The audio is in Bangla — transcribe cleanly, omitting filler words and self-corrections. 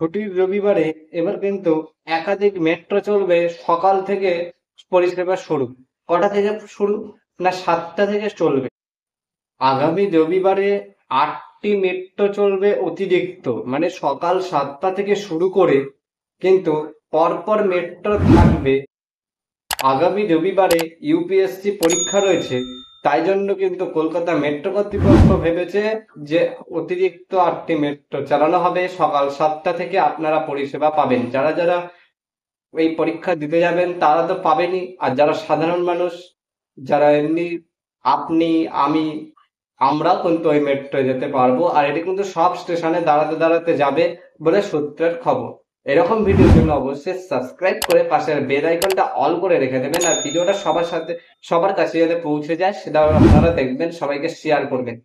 ছুটির রবিবারে এবার কিন্তু একাধিক মেট্রো চলবে সকাল থেকে। পরিষেবা শুরু কটা থেকে শুরু? না, 7টা থেকে চলবে। আগামী রবিবারে 8টি মেট্রো চলবে অতিরিক্ত, মানে সকাল 7টা থেকে শুরু করে কিন্তু পরপর মেট্রো থাকবে। আগামী রবিবারে ইউপিএসসি পরীক্ষা রয়েছে, তাই জন্য কিন্তু কলকাতা মেট্রো কর্তৃপক্ষ ভেবেছে যে অতিরিক্ত 8টি মেট্রো চালানো হবে। সকাল 7টা থেকে আপনারা পরিষেবা পাবেন। যারা যারা এই পরীক্ষা দিতে যাবেন তারা তো পাবেনই, আর যারা সাধারণ মানুষ, যারা এমনি আপনি, আমি, আমরাও কিন্তু ওই মেট্রো যেতে পারবো। আর এটি কিন্তু সব স্টেশনে দাঁড়াতে দাঁড়াতে যাবে বলে সূত্রের খবর। এরকম ভিডিওর জন্য অবশ্যই সাবস্ক্রাইব করে পাশের বেল আইকনটা অল করে রেখে দেবেন, আর ভিডিওটা সবার কাছে যাতে পৌঁছে যায় সেটা আপনারা দেখবেন, সবাইকে শেয়ার করবেন।